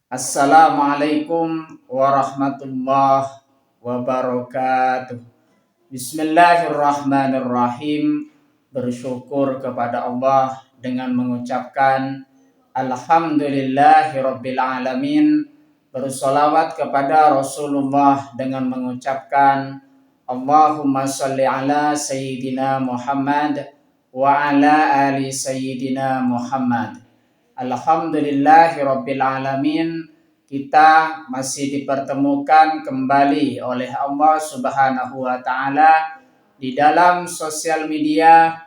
Assalamualaikum warahmatullahi wabarakatuh. Bismillahirrahmanirrahim. Bersyukur kepada Allah dengan mengucapkan Alhamdulillahirabbil alamin. Bersolawat kepada Rasulullah dengan mengucapkan Allahumma sholli ala Sayyidina Muhammad wa ala ali Sayyidina Muhammad. Alhamdulillahirabbil alamin. Kita masih dipertemukan kembali oleh Allah Subhanahu wa taala di dalam sosial media,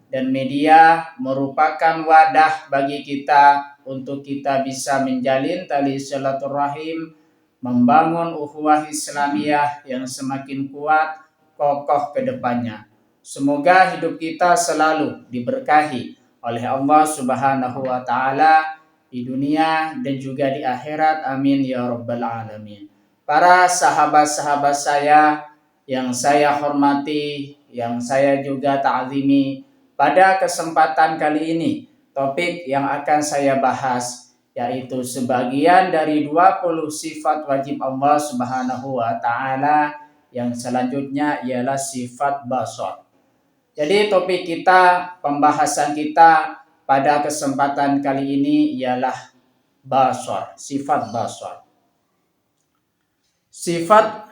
dan media merupakan wadah bagi kita untuk kita bisa menjalin tali silaturahim, membangun ukhuwah Islamiyah yang semakin kuat, kokoh ke depannya. Semoga hidup kita selalu diberkahi oleh Allah Subhanahu wa taala di dunia dan juga di akhirat. Amin ya rabbal alamin. Para sahabat-sahabat saya yang saya hormati, yang saya juga ta'zimi, pada kesempatan kali ini topik yang akan saya bahas yaitu sebagian dari 20 sifat wajib Allah Subhanahu wa taala, yang selanjutnya ialah sifat basar. Jadi topik kita, pembahasan kita pada kesempatan kali ini ialah basar, sifat basar. Sifat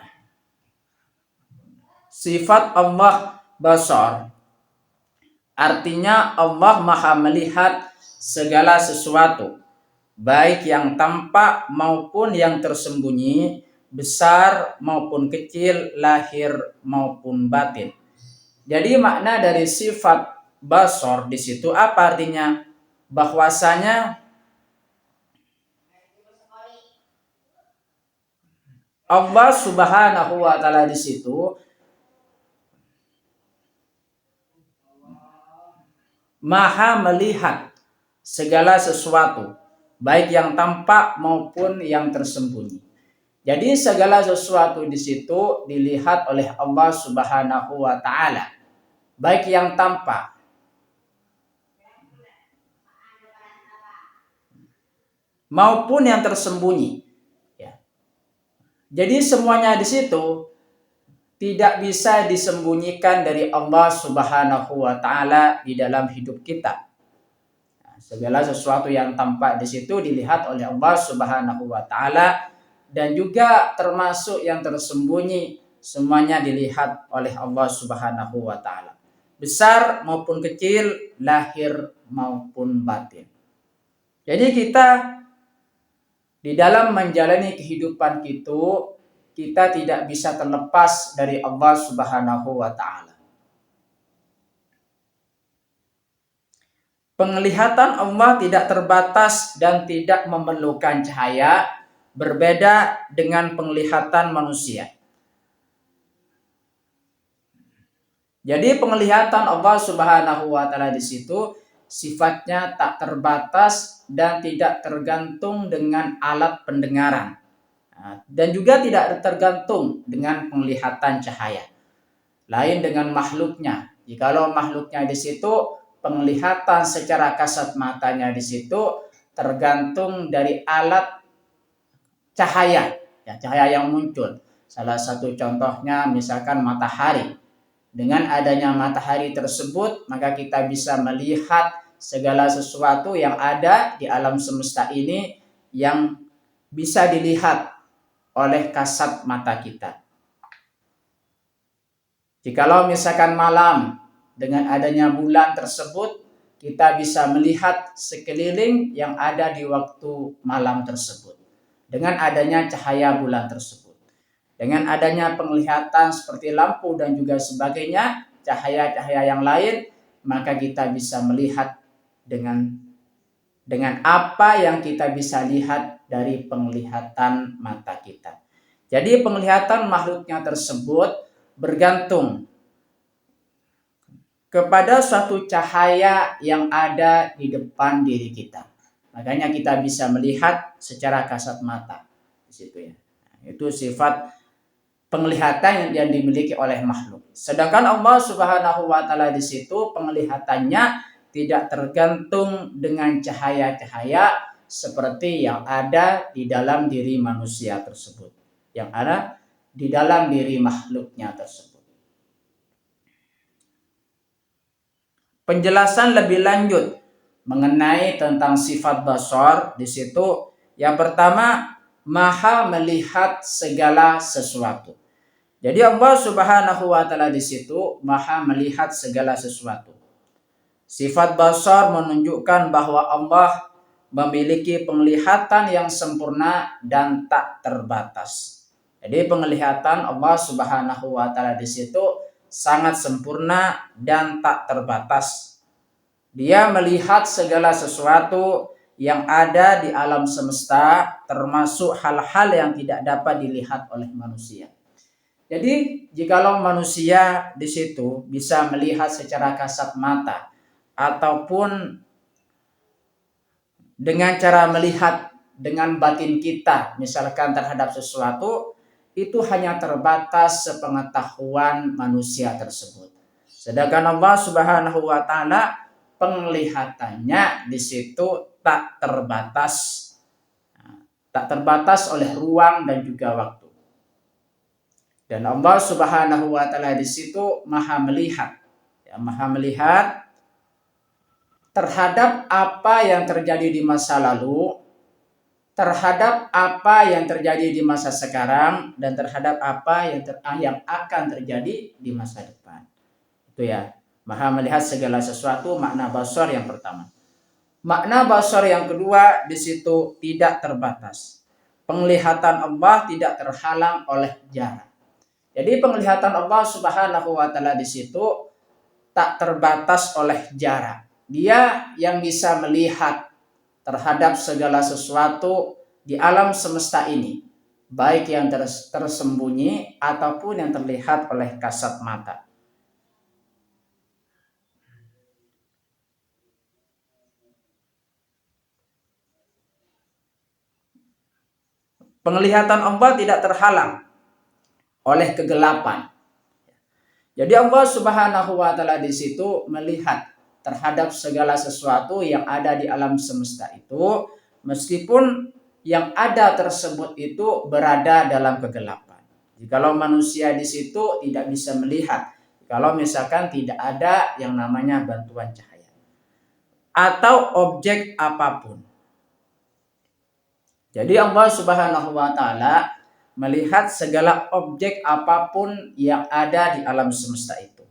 Allah basar artinya Allah Maha melihat segala sesuatu, baik yang tampak maupun yang tersembunyi, besar maupun kecil, lahir maupun batin. Jadi makna dari sifat basar di situ apa artinya? Bahwasanya Allah Subhanahu wa taala di situ Maha melihat segala sesuatu, baik yang tampak maupun yang tersembunyi. Jadi segala sesuatu di situ dilihat oleh Allah Subhanahu wa taala, baik yang tampak maupun yang tersembunyi. Ya. Jadi semuanya di situ tidak bisa disembunyikan dari Allah Subhanahu wa taala di dalam hidup kita. Nah, segala sesuatu yang tampak di situ dilihat oleh Allah Subhanahu wa taala, dan juga termasuk yang tersembunyi, semuanya dilihat oleh Allah Subhanahu wa taala. Besar maupun kecil, lahir maupun batin. Jadi kita di dalam menjalani kehidupan kita tidak bisa terlepas dari Allah Subhanahu wa taala. Penglihatan Allah tidak terbatas dan tidak memerlukan cahaya, berbeda dengan penglihatan manusia. Jadi penglihatan Allah Subhanahu wa taala di situ sifatnya tak terbatas dan tidak tergantung dengan alat pendengaran, dan juga tidak tergantung dengan penglihatan cahaya. Lain dengan makhluknya. Jikalau makhluknya di situ penglihatan secara kasat matanya di situ tergantung dari alat cahaya, ya, cahaya yang muncul. Salah satu contohnya misalkan matahari. Dengan adanya matahari tersebut, maka kita bisa melihat segala sesuatu yang ada di alam semesta ini yang bisa dilihat oleh kasat mata kita. Jikalau misalkan malam, dengan adanya bulan tersebut, kita bisa melihat sekeliling yang ada di waktu malam tersebut dengan adanya cahaya bulan tersebut. Dengan adanya penglihatan seperti lampu dan juga sebagainya, cahaya-cahaya yang lain, maka kita bisa melihat dengan apa yang kita bisa lihat dari penglihatan mata kita. Jadi penglihatan makhluknya tersebut bergantung kepada suatu cahaya yang ada di depan diri kita. Makanya kita bisa melihat secara kasat mata di situ ya. Itu sifat penglihatan yang dimiliki oleh makhluk. Sedangkan Allah Subhanahu wa taala di situ penglihatannya tidak tergantung dengan cahaya-cahaya seperti yang ada di dalam diri manusia tersebut, yang ada di dalam diri makhluknya tersebut. Penjelasan lebih lanjut mengenai tentang sifat basar di situ, yang pertama, maha melihat segala sesuatu. Jadi Allah Subhanahu wa taala di situ maha melihat segala sesuatu. Sifat basar menunjukkan bahwa Allah memiliki penglihatan yang sempurna dan tak terbatas. Jadi penglihatan Allah Subhanahu wa taala di situ sangat sempurna dan tak terbatas. Dia melihat segala sesuatu yang ada di alam semesta, termasuk hal-hal yang tidak dapat dilihat oleh manusia. Jadi jikalau manusia di situ bisa melihat secara kasat mata ataupun dengan cara melihat dengan batin kita misalkan terhadap sesuatu, itu hanya terbatas sepengetahuan manusia tersebut. Sedangkan Allah Subhanahu wa taala penglihatannya di situ tak terbatas. Tak terbatas oleh ruang dan juga waktu. Dan Allah Subhanahu wa taala di situ maha melihat. Ya, maha melihat terhadap apa yang terjadi di masa lalu, terhadap apa yang terjadi di masa sekarang, dan terhadap apa yang akan terjadi di masa depan. Itu ya, maha melihat segala sesuatu, makna basar yang pertama. Makna basar yang kedua di situ tidak terbatas. Penglihatan Allah tidak terhalang oleh jarak. Jadi penglihatan Allah Subhanahu wa taala di situ tak terbatas oleh jarak. Dia yang bisa melihat terhadap segala sesuatu di alam semesta ini, baik yang tersembunyi ataupun yang terlihat oleh kasat mata. Penglihatan Allah tidak terhalang oleh kegelapan. Jadi Allah Subhanahu wa taala di situ melihat terhadap segala sesuatu yang ada di alam semesta itu, meskipun yang ada tersebut itu berada dalam kegelapan. Jikalau manusia di situ tidak bisa melihat, kalau misalkan tidak ada yang namanya bantuan cahaya atau objek apapun. Jadi Allah Subhanahu wa taala melihat segala objek apapun yang ada di alam semesta itu.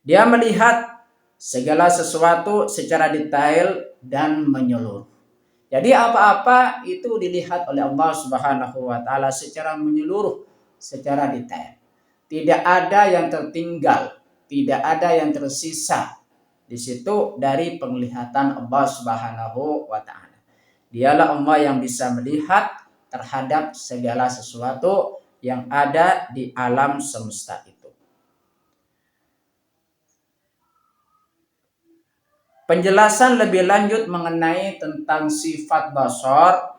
Dia melihat segala sesuatu secara detail dan menyeluruh. Jadi apa-apa itu dilihat oleh Allah Subhanahu wa taala secara menyeluruh, secara detail. Tidak ada yang tertinggal, tidak ada yang tersisa di situ dari penglihatan Allah Subhanahu wa taala. Dialah Allah yang bisa melihat terhadap segala sesuatu yang ada di alam semesta itu. Penjelasan lebih lanjut mengenai tentang sifat basar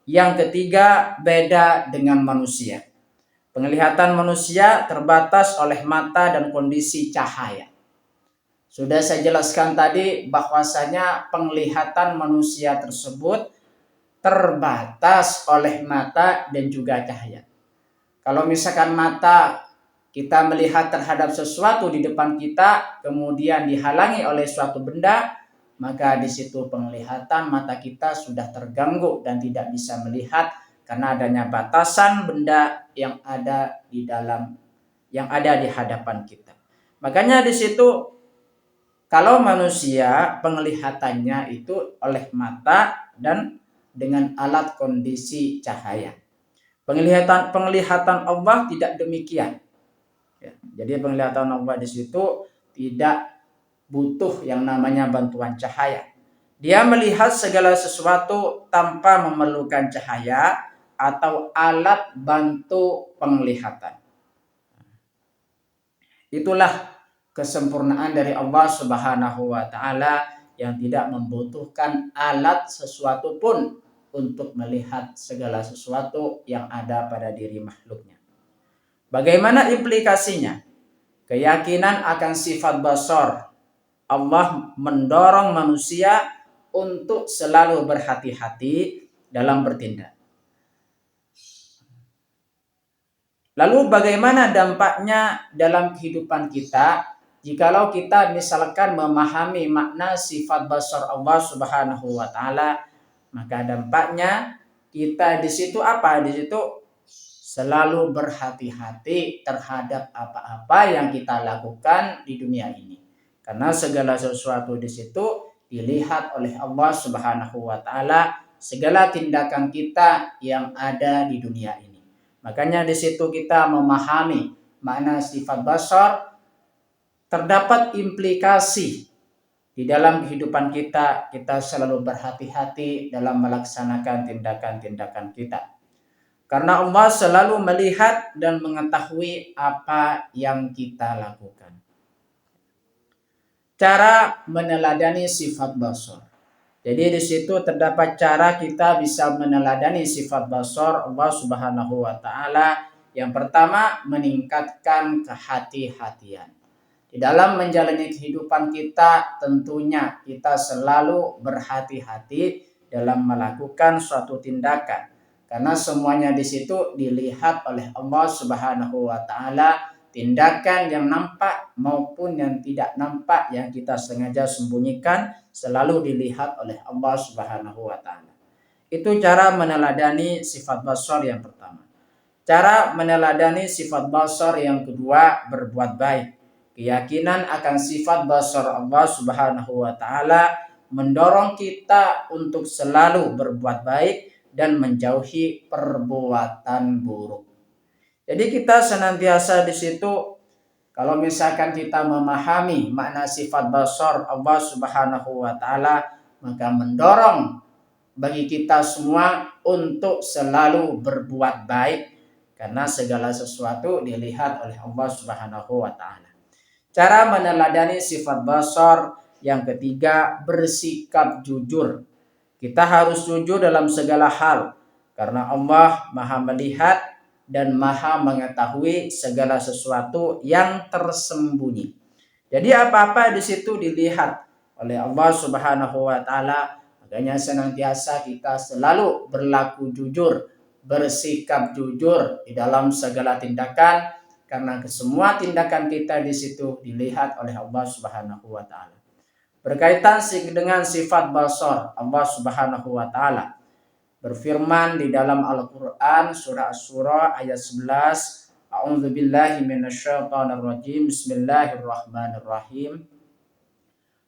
yang ketiga beda dengan manusia. Penglihatan manusia terbatas oleh mata dan kondisi cahaya. Sudah saya jelaskan tadi bahwasanya penglihatan manusia tersebut terbatas oleh mata dan juga cahaya. Kalau misalkan mata kita melihat terhadap sesuatu di depan kita, kemudian dihalangi oleh suatu benda, maka di situ penglihatan mata kita sudah terganggu dan tidak bisa melihat karena adanya batasan benda yang ada di hadapan kita. Makanya di situ kalau manusia penglihatannya itu oleh mata dan dengan alat kondisi cahaya. Penglihatan Allah tidak demikian. Ya, jadi penglihatan Allah di situ tidak butuh yang namanya bantuan cahaya. Dia melihat segala sesuatu tanpa memerlukan cahaya atau alat bantu penglihatan. Itulah kesempurnaan dari Allah Subhanahu wa taala yang tidak membutuhkan alat sesuatu pun untuk melihat segala sesuatu yang ada pada diri makhluknya. Bagaimana implikasinya? Keyakinan akan sifat basar. Allah mendorong manusia untuk selalu berhati-hati dalam bertindak. Lalu bagaimana dampaknya dalam kehidupan kita jikalau kita misalkan memahami makna sifat basar Allah Subhanahu wa taala, maka dampaknya kita di situ apa? Di situ selalu berhati-hati terhadap apa-apa yang kita lakukan di dunia ini. Karena segala sesuatu di situ dilihat oleh Allah Subhanahu wa taala, segala tindakan kita yang ada di dunia ini. Makanya di situ kita memahami makna sifat basar, terdapat implikasi di dalam kehidupan kita selalu berhati-hati dalam melaksanakan tindakan-tindakan kita. Karena Allah selalu melihat dan mengetahui apa yang kita lakukan. Cara meneladani sifat basar. Jadi di situ terdapat cara kita bisa meneladani sifat basar Allah Subhanahu wa taala. Yang pertama, meningkatkan kehati-hatian. Di dalam menjalani kehidupan kita, tentunya kita selalu berhati-hati dalam melakukan suatu tindakan. Karena semuanya di situ dilihat oleh Allah Subhanahu wa taala, tindakan yang nampak maupun yang tidak nampak yang kita sengaja sembunyikan selalu dilihat oleh Allah Subhanahu wa taala. Itu cara meneladani sifat basar yang pertama. Cara meneladani sifat basar yang kedua, berbuat baik. Keyakinan akan sifat basar Allah Subhanahu wa taala mendorong kita untuk selalu berbuat baik dan menjauhi perbuatan buruk. Jadi kita senantiasa di situ, kalau misalkan kita memahami makna sifat basar Allah Subhanahu wa taala, maka mendorong bagi kita semua untuk selalu berbuat baik karena segala sesuatu dilihat oleh Allah Subhanahu wa taala. Cara meneladani sifat basar yang ketiga, bersikap jujur. Kita harus jujur dalam segala hal karena Allah Maha melihat dan Maha mengetahui segala sesuatu yang tersembunyi. Jadi apa-apa di situ dilihat oleh Allah Subhanahu wa taala. Makanya senantiasa kita selalu berlaku jujur, bersikap jujur di dalam segala tindakan karena semua tindakan kita di situ dilihat oleh Allah Subhanahu wa taala. Berkaitan dengan sifat basar Allah Subhanahu wa taala, berfirman di dalam Al-Quran surah Asy-Syura ayat 11, A'udzubillahi minasyaitonirrajim, Bismillahirrahmanirrahim.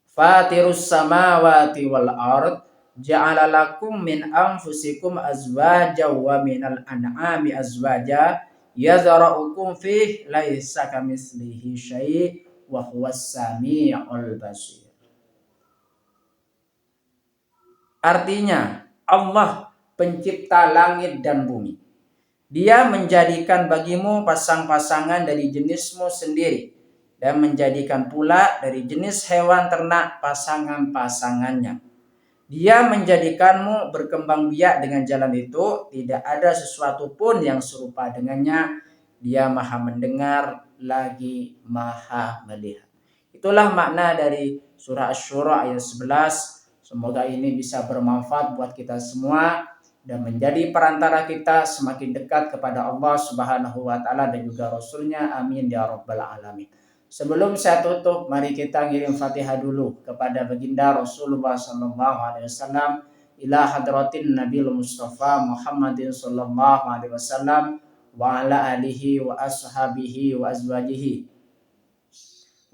Fatirus samawati wal ard, ja'ala lakum min anfusikum azwaja wa minal an'ami azwaja, yazra'ukum fih laisa kamitslihi syai' wa huwas sami'ul basir. Artinya, Allah pencipta langit dan bumi. Dia menjadikan bagimu pasang-pasangan dari jenismu sendiri dan menjadikan pula dari jenis hewan ternak pasangan-pasangannya. Dia menjadikanmu berkembang biak dengan jalan itu, tidak ada sesuatu pun yang serupa dengannya. Dia Maha mendengar lagi Maha melihat. Itulah makna dari surah Asy-Syura ayat 11. Semoga ini bisa bermanfaat buat kita semua dan menjadi perantara kita semakin dekat kepada Allah Subhanahu wa taala dan juga Rasulnya. Amin ya rabbal alamin. Sebelum saya tutup, mari kita ngirim Fatihah dulu kepada baginda Rasulullah sallallahu alaihi wasallam, ila hadratin Nabil Mustafa Muhammadin sallallahu alaihi wasallam wa ala alihi wa ashabihi wa azwajihi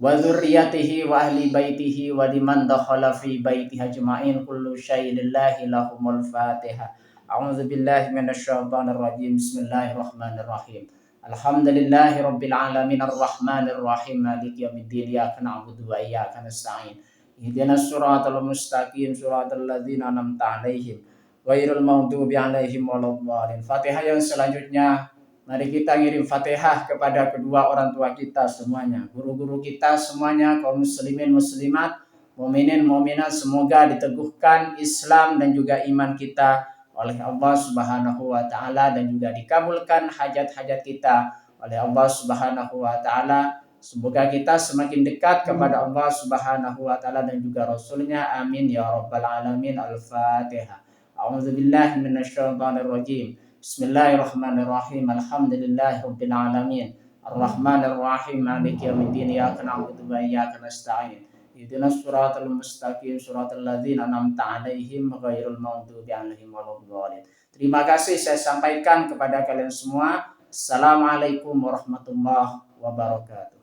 wa dzurriyyatihi wa ahli baitihi wa liman dakhala fi baitihi ajma'in kullu syai'in lillahi lahumul Fatihah. A'udzu billahi minasyaitonir rajim. Bismillahirrahmanirrahim. Alhamdulillahi rabbil alamin arrahmanir rahim maliki yaumiddin iyyaka na'budu wa iyyaka nasta'in. Ihdinas siratal mustaqim siratal ladzina an'amta 'alaihim ghairil maghdubi 'alaihim waladdallin. Fatihah yang selanjutnya, mari kita ngirim Fatihah kepada kedua orang tua kita semuanya, guru-guru kita semuanya, kaum muslimin muslimat, mukminin mukminat, semoga diteguhkan Islam dan juga iman kita oleh Allah Subhanahu wa taala dan juga dikabulkan hajat-hajat kita oleh Allah Subhanahu wa taala. Semoga kita semakin dekat kepada Allah Subhanahu wa taala dan juga Rasulnya. Amin ya rabbal alamin. Al-Fatihah. A'udzubillahi minasyaitonirrajim. Bismillahirrahmanirrahim. Alhamdulillahirabbil alamin. Ar-Rahmanir-Rahim. Maliki yaumiddin. Iyyaka na'budu wa iyyaka nasta'in. Ihdinas siratal mustaqim. Siratal ladzina an'amta 'alaihim ghairil maghdubi 'alaihim waladdallin. Terima kasih saya sampaikan kepada kalian semua. Assalamualaikum warahmatullahi wabarakatuh.